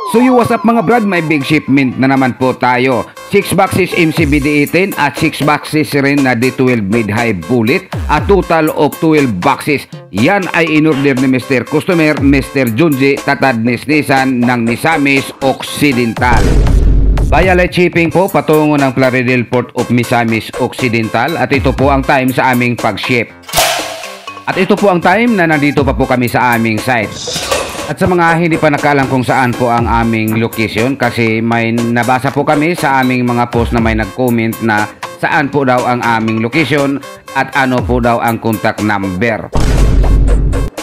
So what's up mga brad, may big shipment na naman po tayo. 6 boxes MCBD18 at 6 boxes rin na D12 mid-high bullet at total of 12 boxes. Yan ay in-order ni Mr. Customer, Mr. Junji Tatadnisnisan ng Misamis Occidental. Via light shipping po patungo ng Plaridel Port of Misamis Occidental at ito po ang time sa aming pag-ship. At ito po ang time na nandito pa po kami sa aming site. At sa mga hindi pa nakaalam kung saan po ang aming location, kasi may nabasa po kami sa aming mga post na may nag-comment na saan po daw ang aming location at ano po daw ang contact number.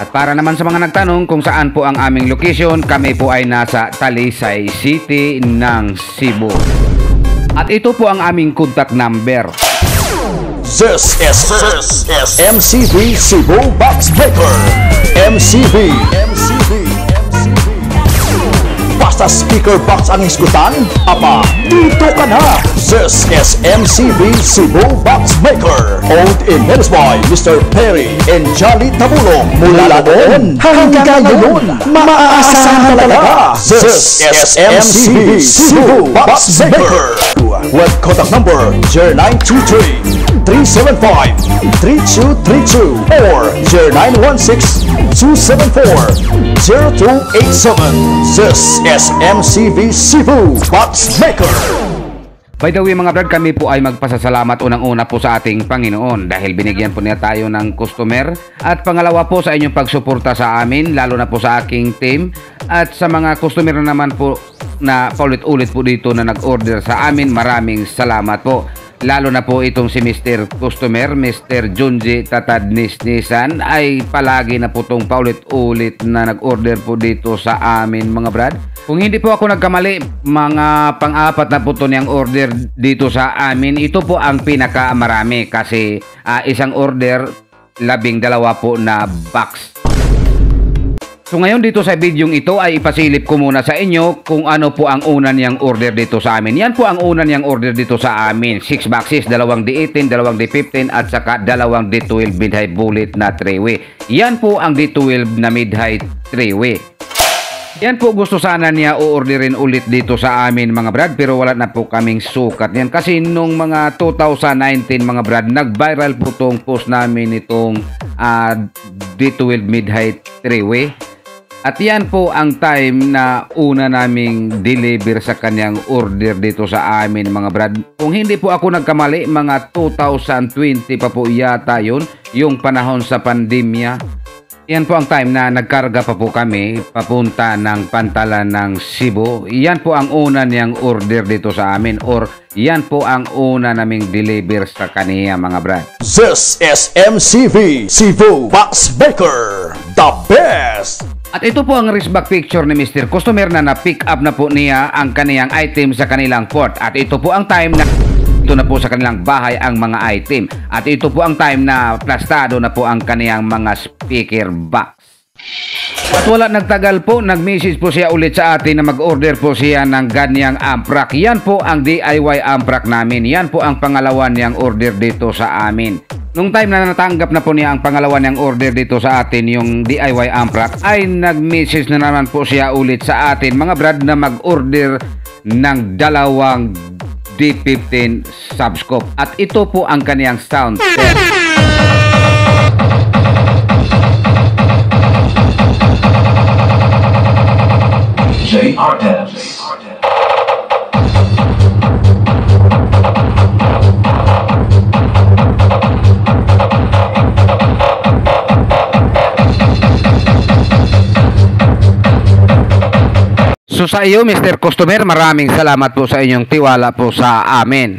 At para naman sa mga nagtanong kung saan po ang aming location, kami po ay nasa Talisay City ng Cebu. At ito po ang aming contact number. This is MCB Cebu Box Breaker. MCB. Basta speaker box ang isgutan, apa, dito ka na! This is MCB Cebu Box Maker. Owned and managed by Mr. Perry and Jolly Tabulong. Mula noon hanggang ngayon, maaasahan talaga. This is MCB Cebu Box Maker. With contact number 0923-375-3232 or 0916-274-0287. This is MCB Cebu Box Maker. By the way mga brad, kami po ay magpasasalamat unang-una po sa ating Panginoon dahil binigyan po niya tayo ng customer, at pangalawa po sa inyong pagsuporta sa amin, lalo na po sa aking team, at sa mga customer na naman po na paulit-ulit po dito na nag-order sa amin, maraming salamat po. Lalo na po itong si Mr. Customer, Mr. Junji Tatadnisnisan, ay palagi na po itong paulit-ulit na nag-order po dito sa amin mga brad. Kung hindi po ako nagkamali, mga pang-apat na po ito niyang order dito sa amin. Ito po ang pinakamarami kasi isang order, 12 po na box. So ngayon dito sa video ito ay ipasilip ko muna sa inyo kung ano po ang una niyang order dito sa amin. Yan po ang una niyang order dito sa amin. 6 boxes, 2 D18, 2 D15 at saka 2 D12 mid-high bullet na 3-way. Yan po ang D12 na mid-high 3-way. Yan po gusto sana niya o-orderin ulit dito sa amin mga brad, pero wala na po kaming sukat yan. Kasi nung mga 2019 mga brad, nag-viral po itong post namin itong D12 mid-high 3-way. At yan po ang time na una naming deliver sa kanyang order dito sa amin mga brad. Kung hindi po ako nagkamali, mga 2020 pa po yata yun, yung panahon sa pandemya. Yan po ang time na nagkarga pa po kami papunta ng Pantalan ng Cebu. Yan po ang una niyang order dito sa amin, or yan po ang una naming deliver sa kaniya mga brad. This is MCB Cebu Box Breaker, the best! At ito po ang wristback picture ni Mr. Customer na na-pick up na po niya ang kaniyang item sa kanilang port. At ito po ang time na ito na po sa kanilang bahay ang mga item. At ito po ang time na plastado na po ang kaniyang mga speaker box. At wala nagtagal po, nag-message po siya ulit sa atin na mag-order po siya ng ganyang amp rack. Yan po ang DIY amp rack namin. Yan po ang pangalawa niyang order dito sa amin. Nung time na natanggap na po niya ang pangalawa niyang order dito sa atin, yung DIY amp rack, ay nag-message na naman po siya ulit sa atin mga brad na mag-order ng 2 D15 subscope. At ito po ang kaniyang sound test. JRS. So sa iyo Mr. Customer, maraming salamat po sa inyong tiwala po sa amin.